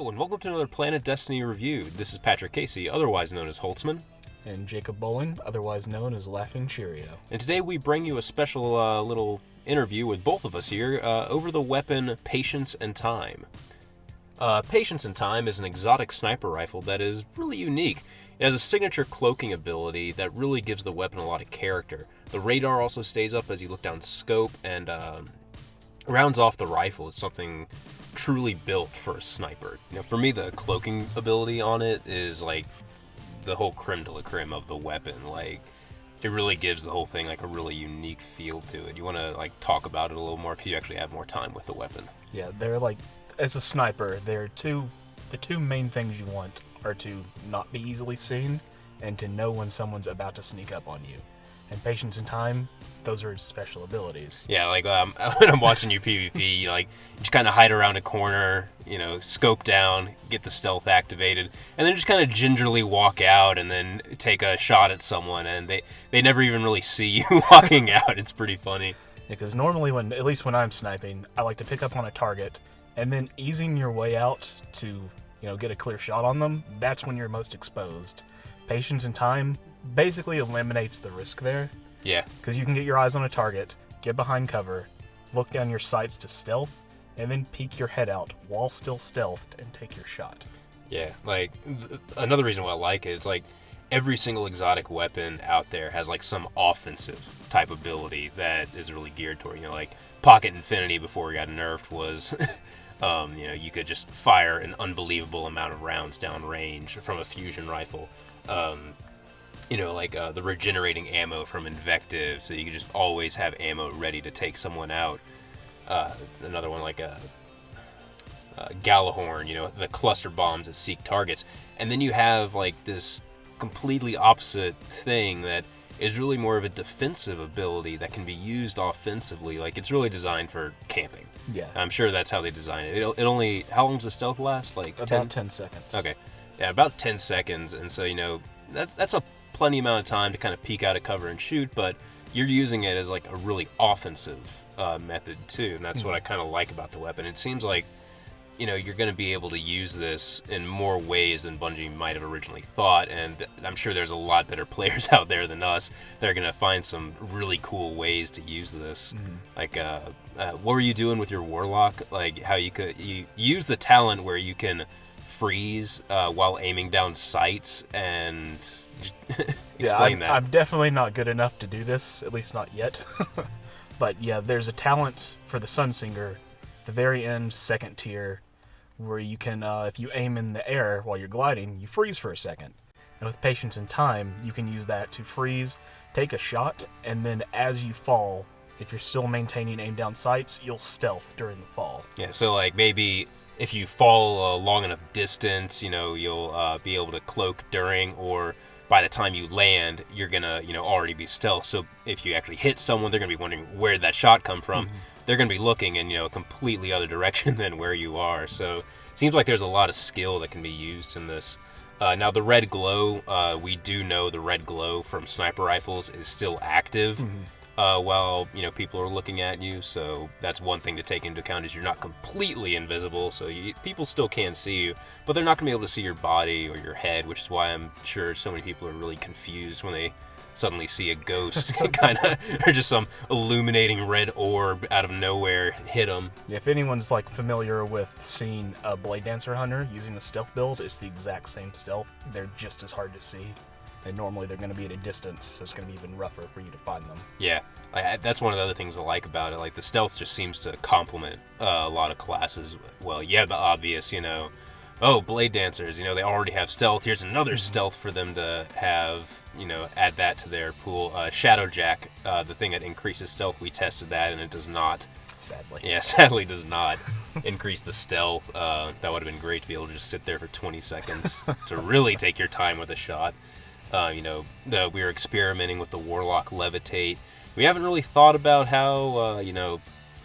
Hello, and welcome to another PlanetDestiny review. This is Patrick Casey, otherwise known as Holtzman. And Jacob Bolin, otherwise known as Laughing Cheerio. And today we bring you a special little interview with both of us here over the weapon Patience and Time. Patience and Time is an exotic sniper rifle that is really unique. It has a signature cloaking ability that really gives the weapon a lot of character. The radar also stays up as you look down scope, and rounds off the rifle is something truly built for a sniper. You know, for me, the cloaking ability on it is like the whole creme de la creme of the weapon. Like, it really gives the whole thing like a really unique feel to it. You want to like talk about it a little more because you actually have more time with the weapon. Yeah, they're like, as a sniper, the two main things you want are to not be easily seen and to know when someone's about to sneak up on you. And Patience and Time, those are his special abilities. Yeah, like when I'm watching you PvP, you just kind of hide around a corner, scope down, get the stealth activated, and then just kind of gingerly walk out and then take a shot at someone, and they never even really see you walking out. It's pretty funny. Because normally, at least when I'm sniping, I like to pick up on a target, and then easing your way out to, get a clear shot on them, that's when you're most exposed. Patience and Time basically eliminates the risk there. Yeah. Because you can get your eyes on a target, get behind cover, look down your sights to stealth, and then peek your head out while still stealthed and take your shot. Yeah, another reason why I like it is every single exotic weapon out there has some offensive type ability that is really geared toward, Pocket Infinity before it got nerfed was, you could just fire an unbelievable amount of rounds down range from a fusion rifle. The regenerating ammo from Invective, so you can just always have ammo ready to take someone out. Another one Galahorn, the cluster bombs that seek targets. And then you have this completely opposite thing that is really more of a defensive ability that can be used offensively. It's really designed for camping. Yeah. I'm sure that's how they design it. It only, how long does the stealth last? About 10 seconds. Okay. Yeah, about 10 seconds. And so, that's a plenty amount of time to kind of peek out of cover and shoot, but you're using it as a really offensive method too, and that's what I kind of like about the weapon. It seems like you're going to be able to use this in more ways than Bungie might have originally thought, and I'm sure there's a lot better players out there than us that are going to find some really cool ways to use this. What were you doing with your Warlock? How you use the talent where you can freeze while aiming down sights, and explain that. I'm definitely not good enough to do this, at least not yet. But yeah, there's a talent for the Sunsinger, the very end, second tier, where you can, if you aim in the air while you're gliding, you freeze for a second. And with Patience and Time, you can use that to freeze, take a shot, and then as you fall, if you're still maintaining aim down sights, you'll stealth during the fall. Yeah, so maybe if you fall a long enough distance, you'll be able to cloak during, or by the time you land, you're gonna, already be stealth. So if you actually hit someone, they're gonna be wondering where did that shot come from. Mm-hmm. They're gonna be looking in, a completely other direction than where you are. So it seems like there's a lot of skill that can be used in this. Now the red glow, we do know the red glow from sniper rifles is still active. Mm-hmm. While people are looking at you, so that's one thing to take into account, is you're not completely invisible, so people still can see you, but they're not going to be able to see your body or your head, which is why I'm sure so many people are really confused when they suddenly see a ghost kind of, or just some illuminating red orb out of nowhere hit them. If anyone's familiar with seeing a Blade Dancer Hunter using a stealth build, it's the exact same stealth. They're just as hard to see. And normally they're going to be at a distance, so it's going to be even rougher for you to find them. Yeah, that's one of the other things I like about it. The stealth just seems to complement a lot of classes. Well, you have the obvious, Blade Dancers, they already have stealth. Here's another stealth for them to have, add that to their pool. Shadowjack, the thing that increases stealth, we tested that, and it does not. Sadly. Yeah, sadly does not increase the stealth. That would have been great to be able to just sit there for 20 seconds to really take your time with a shot. We were experimenting with the Warlock Levitate. We haven't really thought about how, a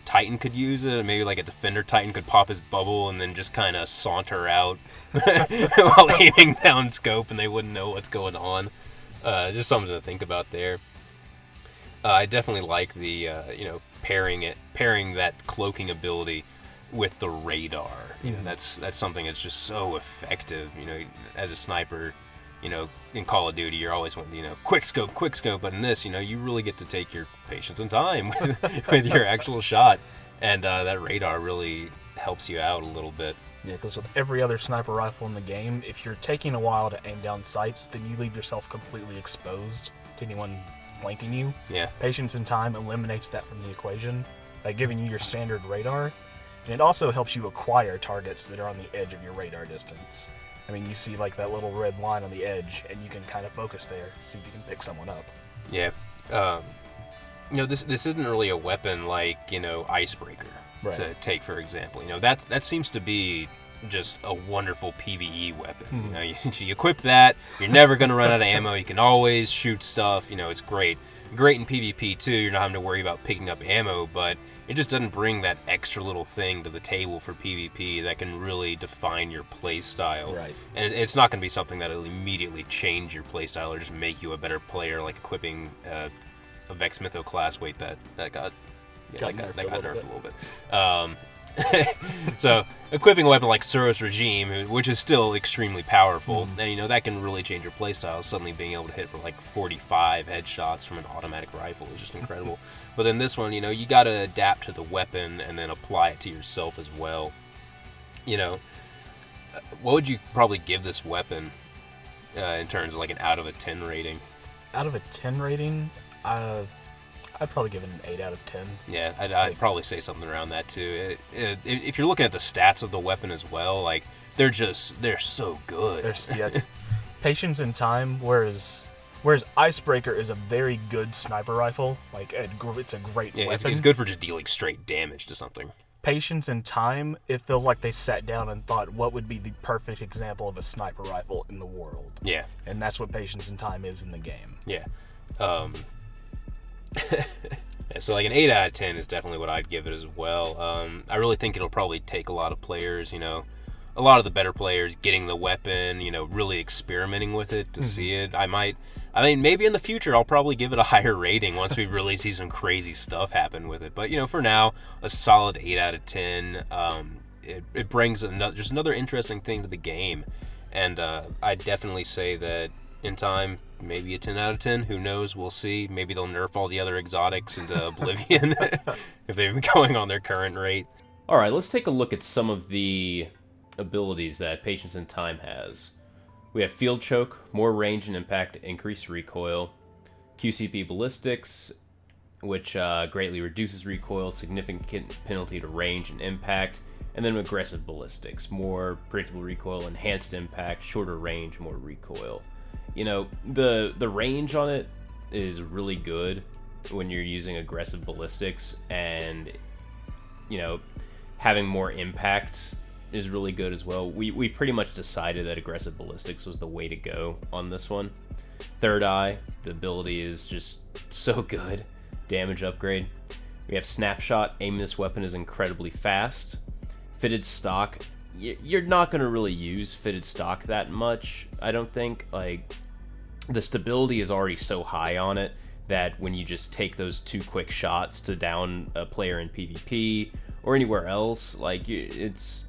Titan could use it. Maybe a Defender Titan could pop his bubble and then just kind of saunter out while aiming down scope, and they wouldn't know what's going on. Just something to think about there. I definitely like the, pairing that cloaking ability with the radar. You know, that's something that's just so effective. You know, as a sniper, you know, in Call of Duty, you're always wanting, you know, quick scope. But in this, you know, you really get to take your patience and time with your actual shot, and that radar really helps you out a little bit. Yeah, because with every other sniper rifle in the game, if you're taking a while to aim down sights, then you leave yourself completely exposed to anyone flanking you. Yeah. Patience and time eliminates that from the equation by giving you your standard radar, and it also helps you acquire targets that are on the edge of your radar distance. I mean, you see like that little red line on the edge, and you can kind of focus there, see if you can pick someone up. Yeah. You know, this isn't really a weapon like, you know, Icebreaker, right, to take, for example. You know, that seems to be just a wonderful PvE weapon. You know, you equip that, you're never going to run out of ammo. You can always shoot stuff. You know, it's great. Great in PvP, too. You're not having to worry about picking up ammo, but it just doesn't bring that extra little thing to the table for PvP that can really define your playstyle. Right. And it's not going to be something that will immediately change your playstyle or just make you a better player, like equipping a Vex Mytho class. Wait, that got nerfed a little bit. So equipping a weapon like Suros Regime, which is still extremely powerful, and you know that can really change your playstyle. Suddenly being able to hit for like 45 headshots from an automatic rifle is just incredible. But then this one, you know, you got to adapt to the weapon and then apply it to yourself as well. You know, what would you probably give this weapon in terms of like an out of a 10 rating? Out of a 10 rating, I'd probably give it an 8 out of 10. Yeah, I'd probably say something around that too. If you're looking at the stats of the weapon as well, like they're so good. It's patience and time, whereas Icebreaker is a very good sniper rifle. Like it's a great weapon. It's good for just dealing straight damage to something. Patience and time, it feels like they sat down and thought, what would be the perfect example of a sniper rifle in the world? Yeah. And that's what patience and time is in the game. Yeah. So like an 8 out of 10 is definitely what I'd give it as well. I really think it'll probably take a lot of players, you know, a lot of the better players getting the weapon, you know, really experimenting with it to see it. I mean, maybe in the future I'll probably give it a higher rating once we really see some crazy stuff happen with it. But, you know, for now, a solid 8 out of 10. It brings just another interesting thing to the game. And I'd definitely say that in time, maybe a 10 out of 10. Who knows? We'll see. Maybe they'll nerf all the other exotics into oblivion if they've been going on their current rate. All right, let's take a look at some of the abilities that Patience and Time has. We have Field Choke, more range and impact, increased recoil. QCP Ballistics, which greatly reduces recoil, significant penalty to range and impact. And then Aggressive Ballistics, more predictable recoil, enhanced impact, shorter range, more recoil. You know, the range on it is really good when you're using Aggressive Ballistics, and, you know, having more impact is really good as well. We pretty much decided that Aggressive Ballistics was the way to go on this one. Third Eye, the ability is just so good. Damage upgrade. We have Snapshot. Aiming this weapon is incredibly fast. Fitted Stock. You're not going to really use Fitted Stock that much, I don't think. Like, the stability is already so high on it that when you just take those 2 quick shots to down a player in PvP or anywhere else, like, it's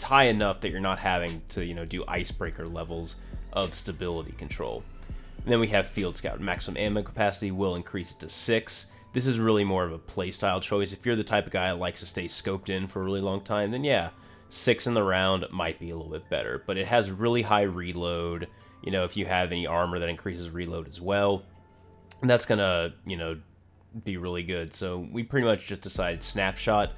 high enough that you're not having to, you know, do Icebreaker levels of stability control. And then we have Field Scout. Maximum ammo capacity will increase to 6. This is really more of a playstyle choice. If you're the type of guy that likes to stay scoped in for a really long time, then yeah, 6 in the round might be a little bit better. But it has really high reload. You know, if you have any armor that increases reload as well, that's gonna, you know, be really good. So we pretty much just decided Snapshot,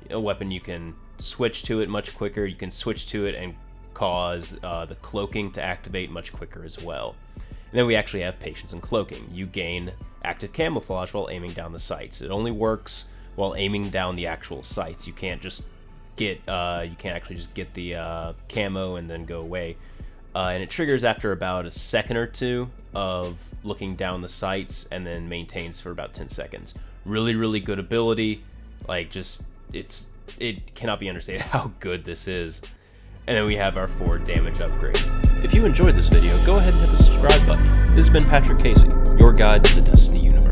a weapon you can switch to it much quicker. You can switch to it and cause the cloaking to activate much quicker as well. And then we actually have Patience and Cloaking. You gain active camouflage while aiming down the sights. It only works while aiming down the actual sights. You can't just get, you can't actually just get the camo and then go away. And it triggers after about a second or two of looking down the sights, and then maintains for about 10 seconds. Really, really good ability. Like, just, it cannot be understated how good this is. And then we have our 4 damage upgrades. If you enjoyed this video, go ahead and hit the subscribe button. This has been Patrick Casey, your guide to the Destiny universe.